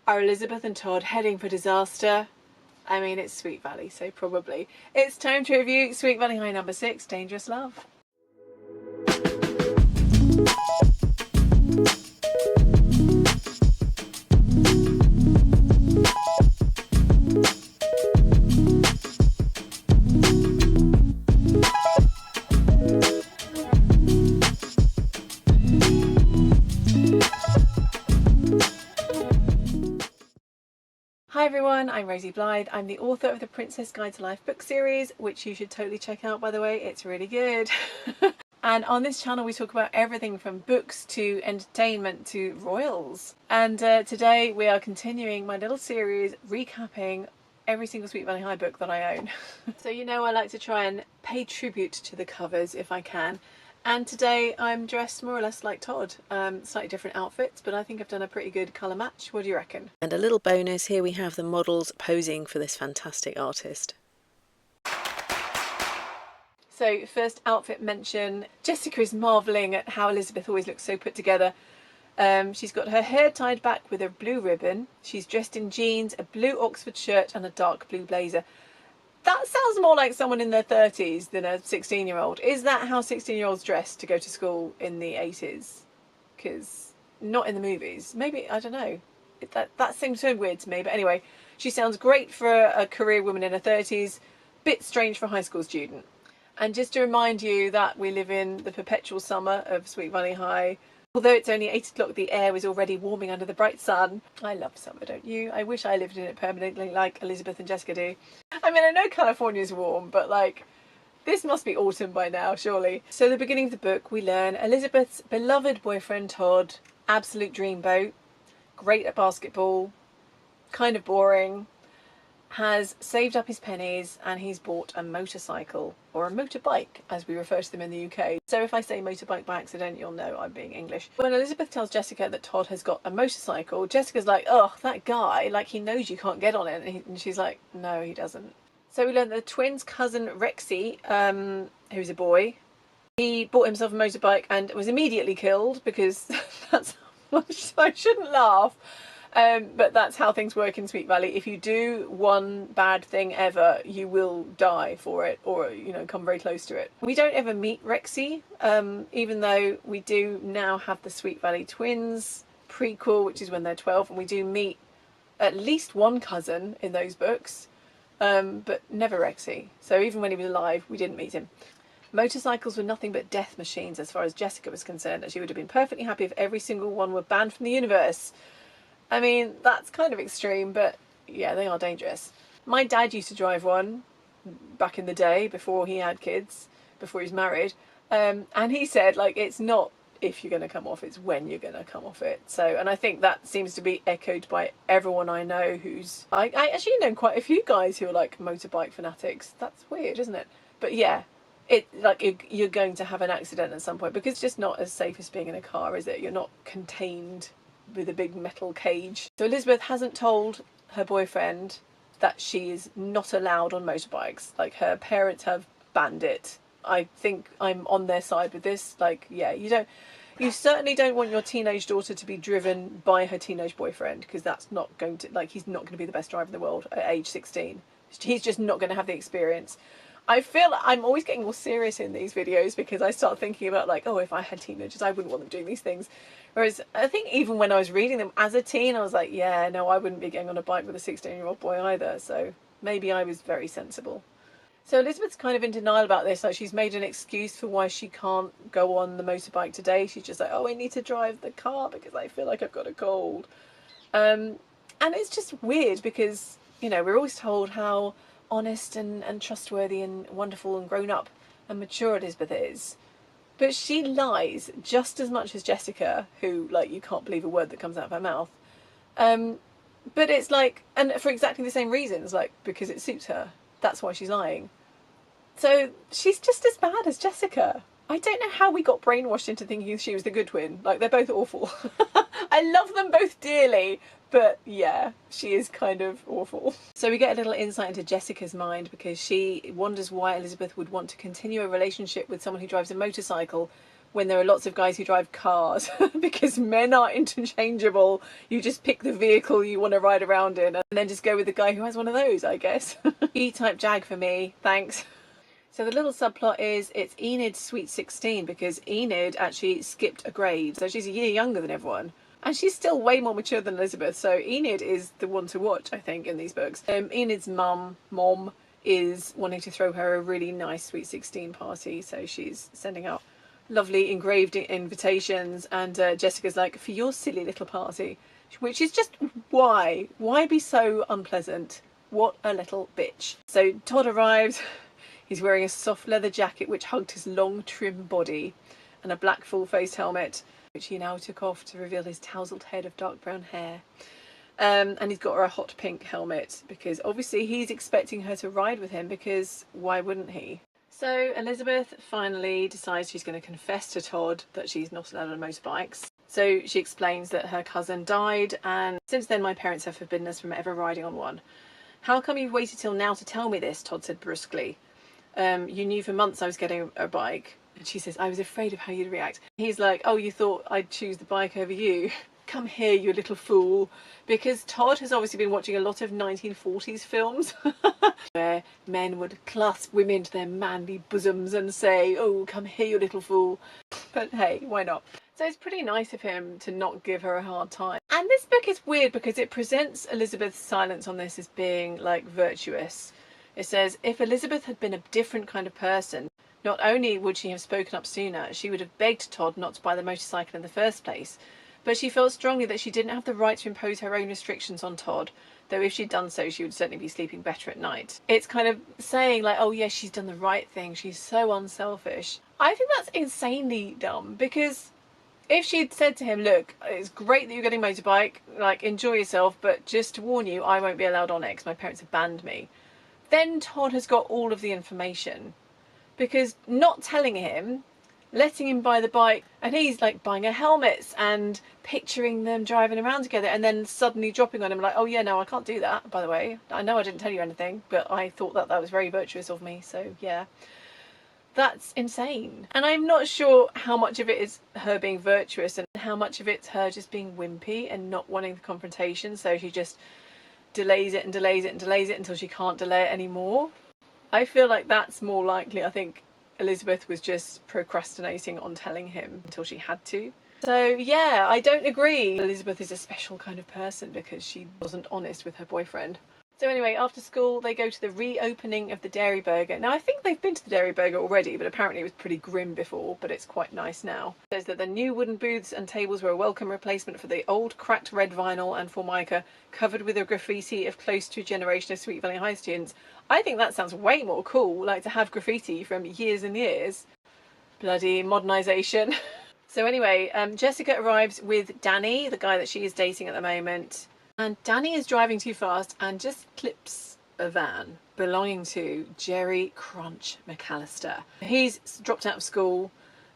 Are Elizabeth and Todd heading for disaster? I mean, it's Sweet Valley, so probably. It's time to review Sweet Valley High number 6, Dangerous Love. Hi everyone, I'm Rosie Blythe. I'm the author of the Princess Guide to Life book series, which you should totally check out, by the way. It's really good. And on this channel we talk about everything from books to entertainment to royals. And today we are continuing my little series recapping every single Sweet Valley High book that I own. So you know I like to try and pay tribute to the covers if I can. And today I'm dressed more or less like Todd. Slightly different outfits, but I think I've done a pretty good colour match. What do you reckon? And a little bonus, here we have the models posing for this fantastic artist. So first outfit mention, Jessica is marvelling at how Elizabeth always looks so put together. She's got her hair tied back with a blue ribbon. She's dressed in jeans, a blue Oxford shirt and a dark blue blazer. That sounds more like someone in their 30s than a 16-year-old. Is that how 16-year-olds dress to go to school in the 80s? Because not in the movies. Maybe, I don't know. That seems so weird to me. But anyway, she sounds great for a career woman in her 30s. Bit strange for a high school student. And just to remind you that we live in the perpetual summer of Sweet Valley High. Although it's only 8 o'clock, the air is already warming under the bright sun. I love summer, don't you? I wish I lived in it permanently like Elizabeth and Jessica do. I mean, I know California's warm, but like, this must be autumn by now, surely. So at the beginning of the book, we learn Elizabeth's beloved boyfriend, Todd, absolute dreamboat, great at basketball, kind of boring, has saved up his pennies and he's bought a motorcycle, or a motorbike as we refer to them in the UK. So if I say motorbike by accident, you'll know I'm being English. When Elizabeth tells Jessica that Todd has got a motorcycle, Jessica's like, oh, that guy, like he knows you can't get on it. And she's like, no, he doesn't. So we learn that the twins' cousin Rexy, who's a boy, he bought himself a motorbike and was immediately killed because that's, I shouldn't laugh. But that's how things work in Sweet Valley. If you do one bad thing ever, you will die for it, or, you know, come very close to it. We don't ever meet Rexy, even though we do now have the Sweet Valley Twins prequel, which is when they're 12, and we do meet at least one cousin in those books, but never Rexy. So even when he was alive, we didn't meet him. Motorcycles were nothing but death machines as far as Jessica was concerned, and she would have been perfectly happy if every single one were banned from the universe. I mean, that's kind of extreme, but yeah, they are dangerous. My dad used to drive one back in the day before he had kids, before he was married. And he said, like, it's not if you're going to come off, it's when you're going to come off it. So, and I think that seems to be echoed by everyone I know who's... I actually know quite a few guys who are like motorbike fanatics. That's weird, isn't it? But yeah, you're going to have an accident at some point, because it's just not as safe as being in a car, is it? You're not contained with a big metal cage. So Elizabeth hasn't told her boyfriend that she is not allowed on motorbikes. Like, her parents have banned it. I think I'm on their side with this. Like, yeah, you certainly don't want your teenage daughter to be driven by her teenage boyfriend, because that's not going to, like, he's not going to be the best driver in the world at age 16. He's just not going to have the experience. I feel like I'm always getting more serious in these videos because I start thinking about, like, oh, if I had teenagers, I wouldn't want them doing these things. Whereas I think even when I was reading them as a teen, I was like, yeah, no, I wouldn't be getting on a bike with a 16-year-old boy either. So maybe I was very sensible. So Elizabeth's kind of in denial about this. Like, she's made an excuse for why she can't go on the motorbike today. She's just like, oh, I need to drive the car because I feel like I've got a cold. And it's just weird because, you know, we're always told how honest and trustworthy and wonderful and grown up and mature Elizabeth is, but she lies just as much as Jessica, who, like, you can't believe a word that comes out of her mouth, but it's like, and for exactly the same reasons, like, because it suits her, that's why she's lying. So she's just as bad as Jessica. I don't know how we got brainwashed into thinking she was the good twin. Like, they're both awful. I love them both dearly, but yeah, she is kind of awful. So we get a little insight into Jessica's mind, because she wonders why Elizabeth would want to continue a relationship with someone who drives a motorcycle when there are lots of guys who drive cars because men are interchangeable. You just pick the vehicle you want to ride around in and then just go with the guy who has one of those, I guess. E-type Jag for me, thanks. So the little subplot is it's Enid's sweet 16 because Enid actually skipped a grade. So she's a year younger than everyone. And she's still way more mature than Elizabeth. So Enid is the one to watch, I think, in these books. Enid's mom is wanting to throw her a really nice sweet 16 party. So she's sending out lovely engraved invitations. And Jessica's like, for your silly little party. Which is just, why? Why be so unpleasant? What a little bitch. So Todd arrives. He's wearing a soft leather jacket which hugged his long, trim body and a black full-face helmet, which he now took off to reveal his tousled head of dark brown hair. And he's got her a hot pink helmet because obviously he's expecting her to ride with him because why wouldn't he? So Elizabeth finally decides she's going to confess to Todd that she's not allowed on motorbikes. So she explains that her cousin died and since then my parents have forbidden us from ever riding on one. How come you've waited till now to tell me this? Todd said brusquely. You knew for months I was getting a bike. And she says, I was afraid of how you'd react. He's like, oh, you thought I'd choose the bike over you? Come here, you little fool. Because Todd has obviously been watching a lot of 1940s films where men would clasp women to their manly bosoms and say, oh, come here, you little fool. But hey, why not? So it's pretty nice of him to not give her a hard time. And this book is weird because it presents Elizabeth's silence on this as being like virtuous. It says, if Elizabeth had been a different kind of person, not only would she have spoken up sooner, she would have begged Todd not to buy the motorcycle in the first place, but she felt strongly that she didn't have the right to impose her own restrictions on Todd, though if she'd done so, she would certainly be sleeping better at night. It's kind of saying like, oh yes, she's done the right thing, she's so unselfish. I think that's insanely dumb, because if she'd said to him, look, it's great that you're getting a motorbike, like, enjoy yourself, but just to warn you, I won't be allowed on it because my parents have banned me. Then Todd has got all of the information, because not telling him, letting him buy the bike, and he's like buying her helmets and picturing them driving around together and then suddenly dropping on him like, oh yeah, no, I can't do that, by the way. I know I didn't tell you anything, but I thought that was very virtuous of me, so yeah. That's insane. And I'm not sure how much of it is her being virtuous and how much of it's her just being wimpy and not wanting the confrontation, so she just delays it and delays it and delays it until she can't delay it anymore. I feel like that's more likely. I think Elizabeth was just procrastinating on telling him until she had to. So yeah, I don't agree. Elizabeth is a special kind of person because she wasn't honest with her boyfriend. So anyway, after school they go to the reopening of the Dairy Burger. Now I think they've been to the Dairy Burger already, but apparently it was pretty grim before, but it's quite nice now. It says that the new wooden booths and tables were a welcome replacement for the old cracked red vinyl and formica covered with a graffiti of close to a generation of Sweet Valley High students. I think that sounds way more cool, like to have graffiti from years and years. Bloody modernisation. So anyway, Jessica arrives with Danny, the guy that she is dating at the moment. And Danny is driving too fast and just clips a van belonging to Jerry Crunch McAllister. He's dropped out of school,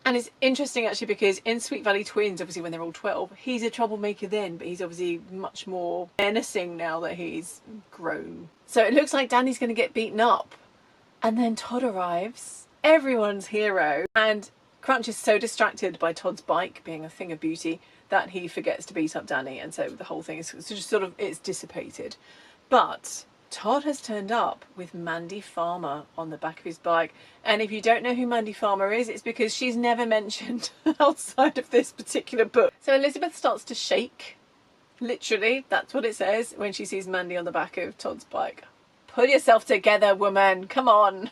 and it's interesting actually because in Sweet Valley Twins, obviously when they're all 12, he's a troublemaker then, but he's obviously much more menacing now that he's grown. So it looks like Danny's going to get beaten up. And then Todd arrives, everyone's hero, and Crunch is so distracted by Todd's bike being a thing of beauty that he forgets to beat up Danny, and so the whole thing is just sort of, it's dissipated. But Todd has turned up with Mandy Farmer on the back of his bike, and if you don't know who Mandy Farmer is, it's because she's never mentioned outside of this particular book. So Elizabeth starts to shake, literally, that's what it says, when she sees Mandy on the back of Todd's bike. Pull yourself together, woman, come on.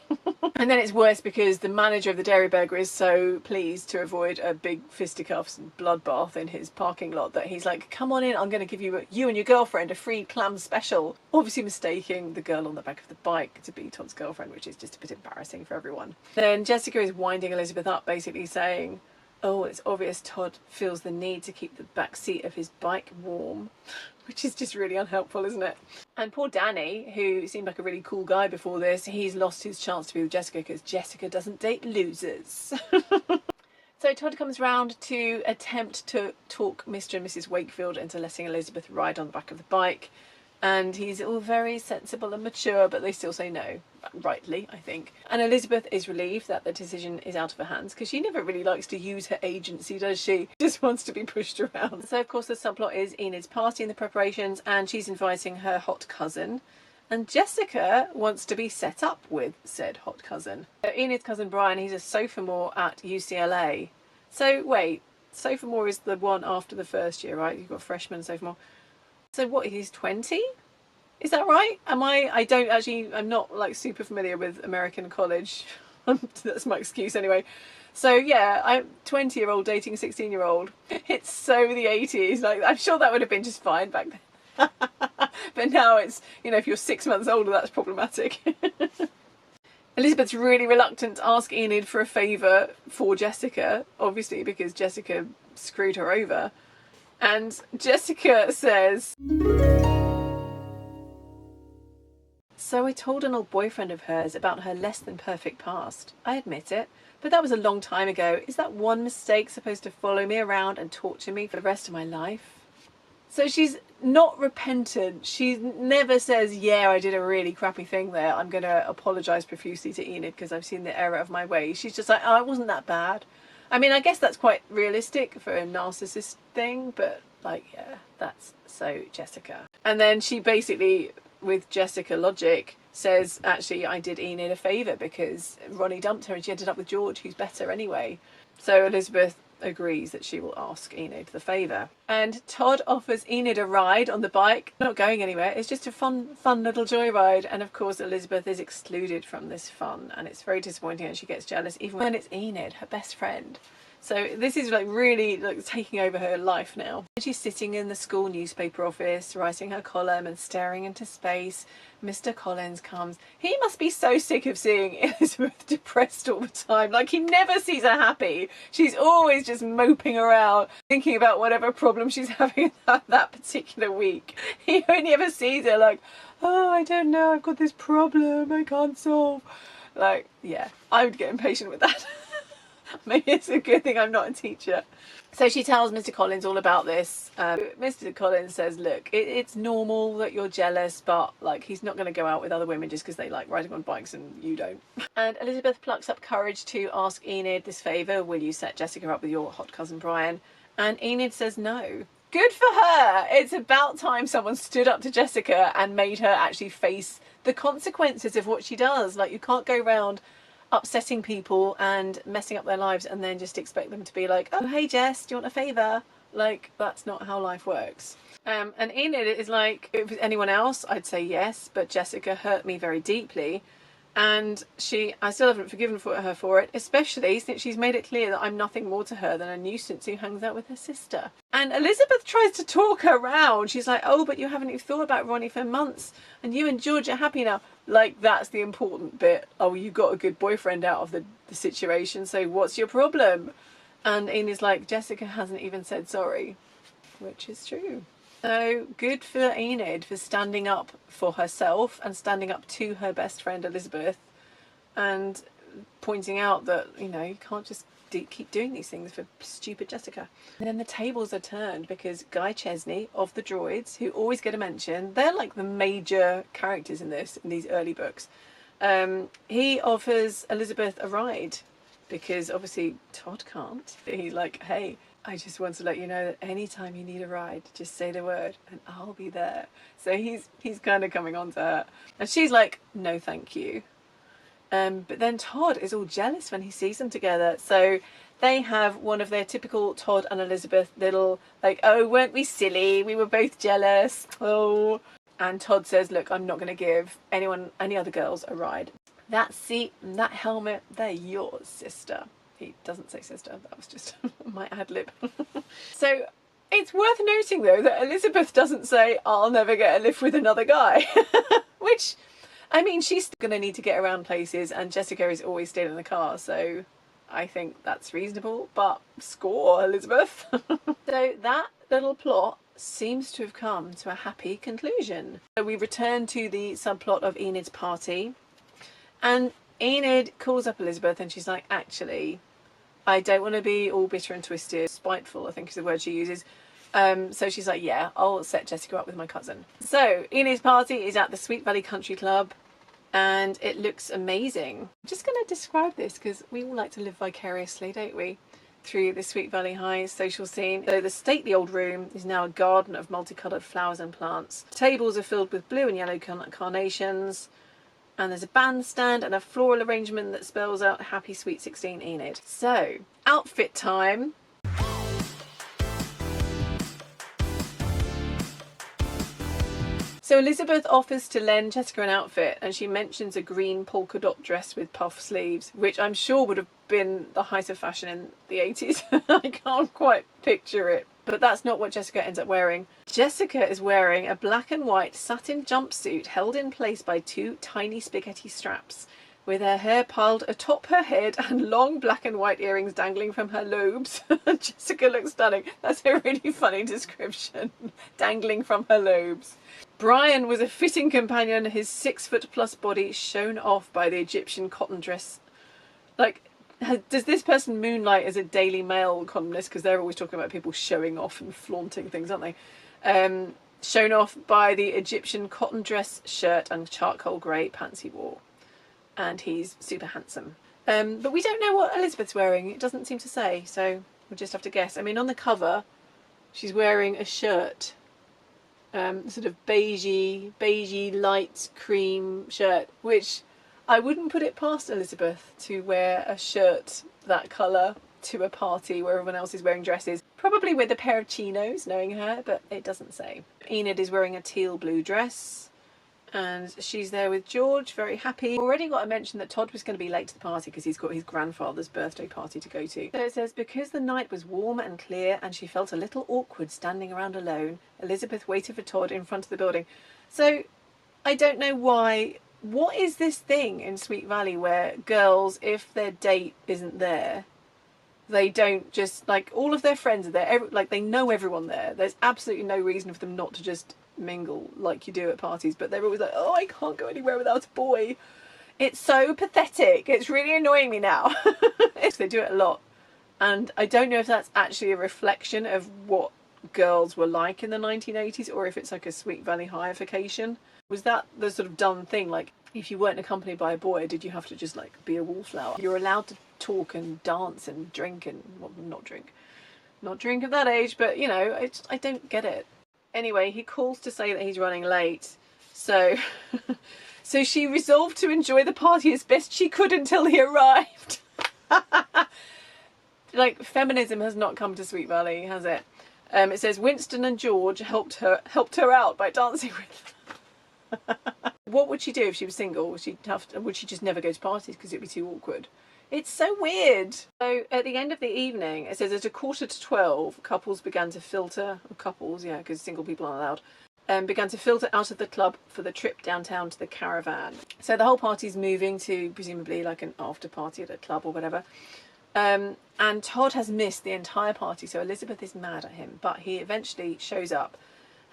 And then it's worse because the manager of the Dairy Burger is so pleased to avoid a big fisticuffs and bloodbath in his parking lot that he's like, come on in, I'm going to give you and your girlfriend a free clam special. Obviously mistaking the girl on the back of the bike to be Todd's girlfriend, which is just a bit embarrassing for everyone. Then Jessica is winding Elizabeth up, basically saying, oh, it's obvious Todd feels the need to keep the back seat of his bike warm. Which is just really unhelpful, isn't it? And poor Danny, who seemed like a really cool guy before this, he's lost his chance to be with Jessica because Jessica doesn't date losers. So Todd comes round to attempt to talk Mr. and Mrs. Wakefield into letting Elizabeth ride on the back of the bike. And he's all very sensible and mature, but they still say no, rightly, I think. And Elizabeth is relieved that the decision is out of her hands, because she never really likes to use her agency, does she? Just wants to be pushed around. So, of course, the subplot is Enid's party and the preparations, and she's inviting her hot cousin. And Jessica wants to be set up with said hot cousin. So Enid's cousin Brian, he's a sophomore at UCLA. So, wait, sophomore is the one after the first year, right? You've got freshman, sophomore. So what, he's 20? Is that right? I'm not like super familiar with American college. That's my excuse anyway. So yeah, I'm 20-year-old dating a 16-year-old. It's so the 80s. Like, I'm sure that would have been just fine back then. But now it's, you know, if you're 6 months older, that's problematic. Elizabeth's really reluctant to ask Enid for a favour for Jessica, obviously because Jessica screwed her over. And Jessica says, "So I told an old boyfriend of hers about her less than perfect past. I admit it, but that was a long time ago. Is that one mistake supposed to follow me around and torture me for the rest of my life?" So she's not repentant. She never says, yeah, I did a really crappy thing there. I'm going to apologise profusely to Enid because I've seen the error of my ways. She's just like, oh, it wasn't that bad. I mean, I guess that's quite realistic for a narcissist thing, but like, yeah, that's so Jessica. And then she basically, with Jessica logic, says, actually, I did Enid a favour because Ronnie dumped her and she ended up with George, who's better anyway. So Elizabeth agrees that she will ask Enid the favour. And Todd offers Enid a ride on the bike. Not going anywhere, it's just a fun little joyride. And of course Elizabeth is excluded from this fun, and it's very disappointing, and she gets jealous even when it's Enid, her best friend. So this is like really like taking over her life now. She's sitting in the school newspaper office writing her column and staring into space. Mr. Collins comes. He must be so sick of seeing Elizabeth depressed all the time. Like, he never sees her happy. She's always just moping around, thinking about whatever problem she's having that particular week. He only ever sees her like, oh, I don't know, I've got this problem I can't solve. Like, yeah, I would get impatient with that. Maybe it's a good thing I'm not a teacher. So she tells Mr. Collins all about this. Mr. Collins says, look, it's normal that you're jealous, but like, he's not going to go out with other women just because they like riding on bikes and you don't. And Elizabeth plucks up courage to ask Enid this favour. Will you set Jessica up with your hot cousin Brian? And Enid says no. Good for her. It's about time someone stood up to Jessica and made her actually face the consequences of what she does. Like, you can't go around upsetting people and messing up their lives and then just expect them to be like, oh, hey Jess, do you want a favour? Like, that's not how life works. And Enid is like, if it was anyone else, I'd say yes, but Jessica hurt me very deeply. And I still haven't forgiven her for it, especially since she's made it clear that I'm nothing more to her than a nuisance who hangs out with her sister. And Elizabeth tries to talk her round. She's like, oh, but you haven't even thought about Ronnie for months and you and George are happy now. Like, that's the important bit. Oh, you got a good boyfriend out of the situation, so what's your problem? And Enid's like, Jessica hasn't even said sorry, which is true. So good for Enid for standing up for herself and standing up to her best friend Elizabeth and pointing out that, you know, you can't just keep doing these things for stupid Jessica. And then the tables are turned because Guy Chesney of the Droids, who always get a mention, they're like the major characters in these early books. He offers Elizabeth a ride because obviously Todd can't. He's like, hey, I just want to let you know that anytime you need a ride, just say the word and I'll be there. So he's kind of coming on to her. And she's like, no, thank you. But then Todd is all jealous when he sees them together. So they have one of their typical Todd and Elizabeth little, like, oh, weren't we silly? We were both jealous. Oh. And Todd says, look, I'm not going to give any other girls a ride. That seat and that helmet, they're yours, sister. He doesn't say sister, that was just my ad lib. So it's worth noting though that Elizabeth doesn't say, I'll never get a lift with another guy. Which, I mean, she's going to need to get around places and Jessica is always still in the car, so I think that's reasonable, but score, Elizabeth. So that little plot seems to have come to a happy conclusion. So we return to the subplot of Enid's party, and Enid calls up Elizabeth and she's like, actually, I don't want to be all bitter and twisted, spiteful, I think is the word she uses. So she's like, yeah, I'll set Jessica up with my cousin. So Enid's party is at the Sweet Valley Country Club, and it looks amazing. I'm just going to describe this because we all like to live vicariously, don't we, through the Sweet Valley High social scene. So the stately old room is now a garden of multicoloured flowers and plants. The tables are filled with blue and yellow carnations, and there's a bandstand and a floral arrangement that spells out Happy Sweet 16 Enid. So, outfit time. So Elizabeth offers to lend Jessica an outfit, and she mentions a green polka dot dress with puff sleeves, which I'm sure would have been the height of fashion in the 80s. I can't quite picture it. But that's not what Jessica ends up wearing. Jessica is wearing a black and white satin jumpsuit held in place by two tiny spaghetti straps, with her hair piled atop her head and long black and white earrings dangling from her lobes. Jessica looks stunning. That's a really funny description. Dangling from her lobes. Brian was a fitting companion, his 6-foot-plus body shown off by the Egyptian cotton dress. Like, does this person moonlight as a Daily Mail columnist? Because they're always talking about people showing off and flaunting things, aren't they? Shown off by the Egyptian cotton dress shirt and charcoal grey pants he wore. And he's super handsome. But we don't know what Elizabeth's wearing. It doesn't seem to say, so we'll just have to guess. I mean, on the cover, she's wearing a shirt. Sort of beigey light cream shirt, which I wouldn't put it past Elizabeth to wear a shirt that colour to a party where everyone else is wearing dresses. Probably with a pair of chinos, knowing her, but it doesn't say. Enid is wearing a teal blue dress, and she's there with George, very happy. Already got to mention that Todd was going to be late to the party because he's got his grandfather's birthday party to go to. So it says, because the night was warm and clear and she felt a little awkward standing around alone, Elizabeth waited for Todd in front of the building. So I don't know why. What is this thing in Sweet Valley where girls, if their date isn't there, they don't just, like, all of their friends are there, like, they know everyone there. There's absolutely no reason for them not to just mingle like you do at parties, but they're always like, oh, I can't go anywhere without a boy. It's so pathetic. It's really annoying me now. They do it a lot, and I don't know if that's actually a reflection of what girls were like in the 1980s, or if it's like a Sweet Valley Highification. Was that the sort of done thing? Like, if you weren't accompanied by a boy, did you have to just like be a wallflower? You're allowed to talk and dance and drink and, well, not drink at that age, but you know, I don't get it. Anyway, he calls to say that he's running late, so so she resolved to enjoy the party as best she could until he arrived. Like, feminism has not come to Sweet Valley, has it? It says Winston and George helped her out by dancing with her. What would she do if she was single? Would she just never go to parties because it'd be too awkward? It's so weird. So at the end of the evening, it says at 11:45, couples began to filter, because single people aren't allowed, began to filter out of the club for the trip downtown to the Caravan. So the whole party's moving to presumably like an after party at a club or whatever. And Todd has missed the entire party, so Elizabeth is mad at him, but he eventually shows up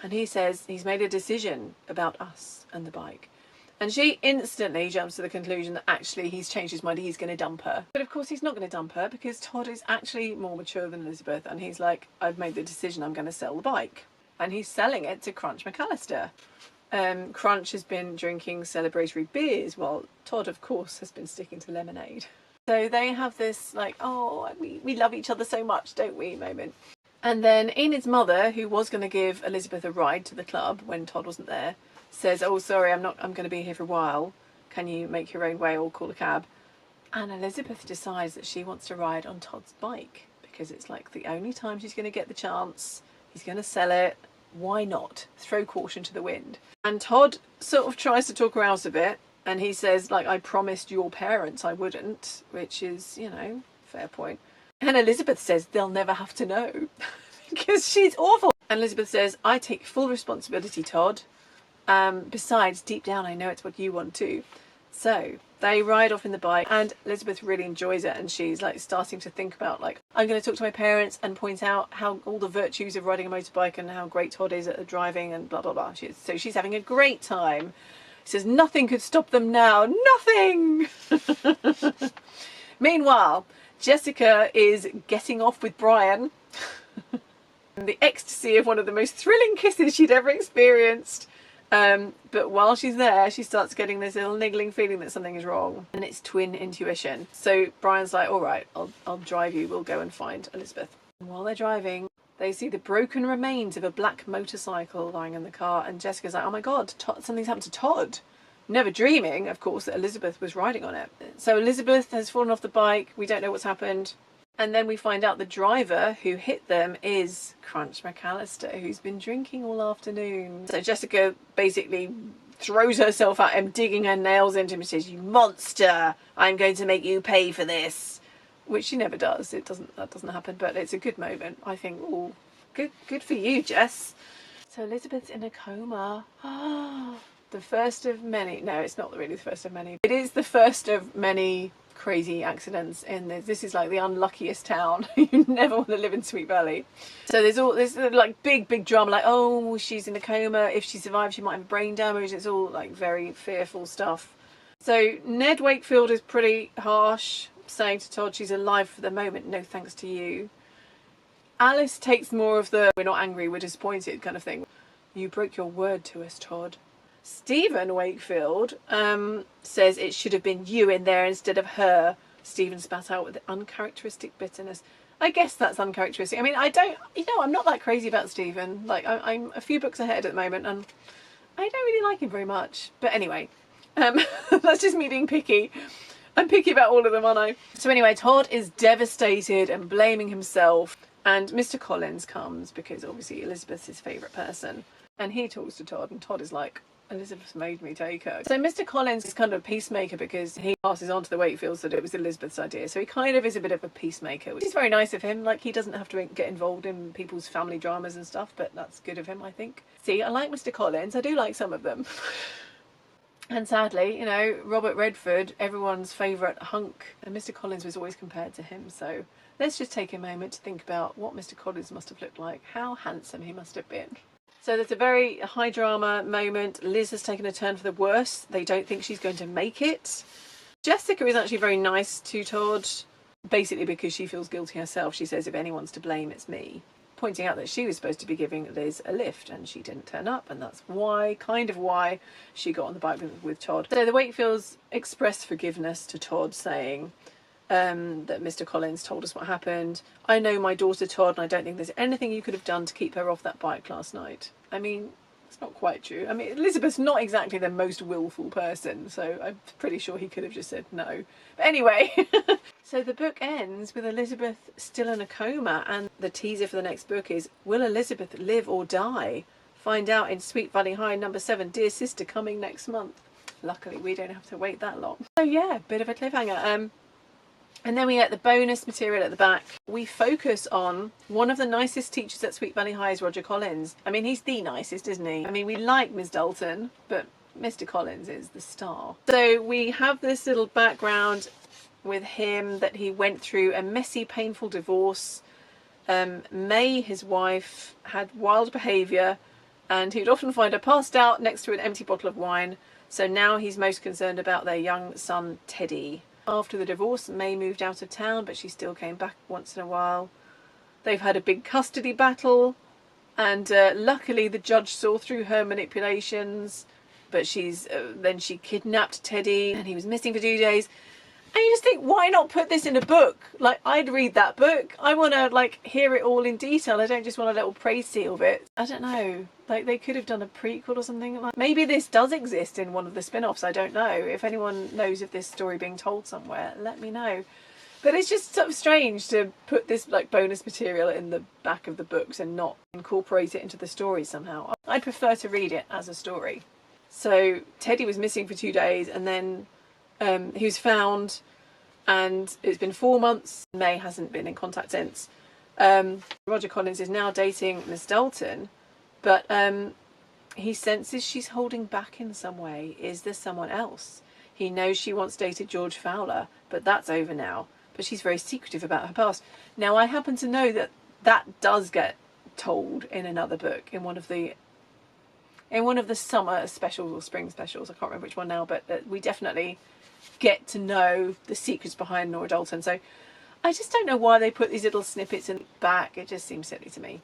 and he says he's made a decision about us and the bike. And she instantly jumps to the conclusion that actually he's changed his mind, he's going to dump her. But of course he's not going to dump her, because Todd is actually more mature than Elizabeth, and he's like, I've made the decision, I'm going to sell the bike. And he's selling it to Crunch McAllister. Crunch has been drinking celebratory beers, while Todd, of course, has been sticking to lemonade. So they have this like, oh, we love each other so much, don't we, moment. And then Enid's mother, who was going to give Elizabeth a ride to the club when Todd wasn't there, says, oh, sorry, I'm going to be here for a while. Can you make your own way or call a cab? And Elizabeth decides that she wants to ride on Todd's bike because it's like the only time she's going to get the chance. He's going to sell it. Why not? Throw caution to the wind. And Todd sort of tries to talk her out of it. And he says, like, I promised your parents I wouldn't, which is, you know, fair point. And Elizabeth says they'll never have to know because she's awful. And Elizabeth says, I take full responsibility, Todd. Besides, deep down, I know it's what you want too. So they ride off in the bike, and Elizabeth really enjoys it, and she's like starting to think about, like, I'm going to talk to my parents and point out how all the virtues of riding a motorbike and how great Todd is at driving and blah blah blah. So she's having a great time. She says nothing could stop them now. Nothing. Meanwhile, Jessica is getting off with Brian. the ecstasy of one of the most thrilling kisses she'd ever experienced. But while she's there, she starts getting this little niggling feeling that something is wrong, and it's twin intuition. So Brian's like, all right, I'll drive you, we'll go and find Elizabeth. And while they're driving, they see the broken remains of a black motorcycle lying in the car, and Jessica's like, oh my god, something's happened to Todd. Never dreaming, of course, that Elizabeth was riding on it. So Elizabeth has fallen off the bike, we don't know what's happened. And then we find out the driver who hit them is Crunch McAllister, who's been drinking all afternoon. So Jessica basically throws herself at him, digging her nails into him, and says, you monster, I'm going to make you pay for this. Which she never does. That doesn't happen, but it's a good moment. I think, oh, good for you, Jess. So Elizabeth's in a coma. The first of many. No, it's not really the first of many. It is the first of many crazy accidents in this. This is like the unluckiest town. You never want to live in Sweet Valley. So there's like big drama, like, oh, she's in a coma, if she survives she might have brain damage. It's all like very fearful stuff. So Ned Wakefield is pretty harsh, saying to Todd she's alive for the moment, no thanks to you. Alice takes more of the we're not angry, we're disappointed kind of thing. You broke your word to us, Todd. Stephen Wakefield says it should have been you in there instead of her. Stephen spat out with uncharacteristic bitterness. I guess that's uncharacteristic. I mean, I'm not that crazy about Stephen. Like, I'm a few books ahead at the moment, and I don't really like him very much. But anyway, that's just me being picky. I'm picky about all of them, aren't I? So anyway, Todd is devastated and blaming himself. And Mr. Collins comes, because obviously Elizabeth's his favourite person. And he talks to Todd, and Todd is like, Elizabeth made me take her. So Mr. Collins is kind of a peacemaker, because he passes on to the Wakefields that it was Elizabeth's idea. So he kind of is a bit of a peacemaker, which is very nice of him. Like, he doesn't have to get involved in people's family dramas and stuff, but that's good of him, I think. See, I like Mr. Collins. I do like some of them. And sadly, you know, Robert Redford, everyone's favourite hunk, and Mr. Collins was always compared to him. So let's just take a moment to think about what Mr. Collins must have looked like, how handsome he must have been. So there's a very high drama moment. Liz has taken a turn for the worse. They don't think she's going to make it. Jessica is actually very nice to Todd, basically because she feels guilty herself. She says, if anyone's to blame, it's me. Pointing out that she was supposed to be giving Liz a lift and she didn't turn up, and that's kind of why she got on the bike with Todd. So the Wakefields express forgiveness to Todd, saying that Mr. Collins told us what happened. I know my daughter Todd, and I don't think there's anything you could have done to keep her off that bike last night. I mean, it's not quite true. I mean, Elizabeth's not exactly the most willful person, so I'm pretty sure he could have just said no. But anyway, so the book ends with Elizabeth still in a coma, and the teaser for the next book is, will Elizabeth live or die? Find out in Sweet Valley High #7, Dear Sister, coming next month. Luckily, we don't have to wait that long. So yeah, bit of a cliffhanger. And then we get the bonus material at the back. We focus on one of the nicest teachers at Sweet Valley High is Roger Collins. I mean, he's the nicest, isn't he? I mean, we like Ms. Dalton, but Mr. Collins is the star. So we have this little background with him that he went through a messy, painful divorce. May, his wife, had wild behaviour, and he would often find her passed out next to an empty bottle of wine. So now he's most concerned about their young son, Teddy. After the divorce, May moved out of town, but she still came back once in a while. They've had a big custody battle, and luckily the judge saw through her manipulations, but then she kidnapped Teddy, and he was missing for 2 days. And you just think, why not put this in a book? Like, I'd read that book. I want to, like, hear it all in detail. I don't just want a little praise seal of it. I don't know. Like, they could have done a prequel or something. Like, maybe this does exist in one of the spin-offs. I don't know. If anyone knows of this story being told somewhere, let me know. But it's just sort of strange to put this, like, bonus material in the back of the books and not incorporate it into the story somehow. I'd prefer to read it as a story. So Teddy was missing for 2 days, and then he was found, and it's been 4 months. May hasn't been in contact since. Roger Collins is now dating Miss Dalton, but he senses she's holding back in some way. Is there someone else? He knows she once dated George Fowler, but that's over now. But she's very secretive about her past. Now, I happen to know that that does get told in another book, in one of the summer specials or spring specials. I can't remember which one now, but we definitely get to know the secrets behind Nora Dalton. So I just don't know why they put these little snippets in the back. It just seems silly to me.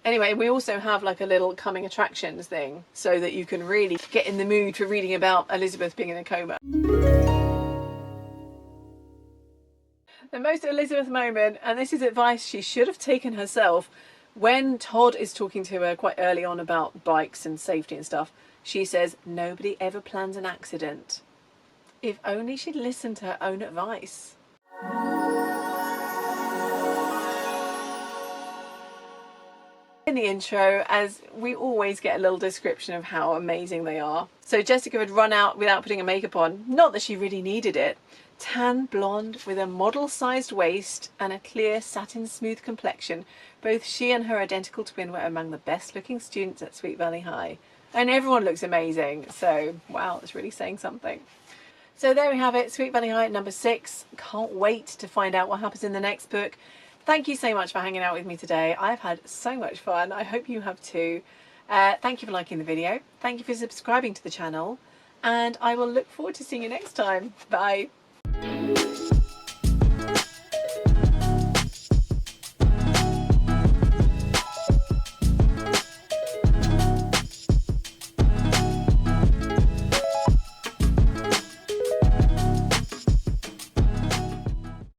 Anyway, we also have like a little coming attractions thing so that you can really get in the mood for reading about Elizabeth being in a coma. The most Elizabeth moment, and this is advice she should have taken herself, when Todd is talking to her quite early on about bikes and safety and stuff, she says, nobody ever plans an accident. If only she'd listened to her own advice. In the intro, as we always get a little description of how amazing they are. So Jessica had run out without putting a makeup on, not that she really needed it. Tan blonde with a model-sized waist and a clear satin smooth complexion. Both she and her identical twin were among the best looking students at Sweet Valley High. And everyone looks amazing, so wow, it's really saying something. So there we have it, Sweet Valley High number 6. Can't wait to find out what happens in the next book. Thank you so much for hanging out with me today. I've had so much fun. I hope you have too. Thank you for liking the video. Thank you for subscribing to the channel. And I will look forward to seeing you next time. Bye.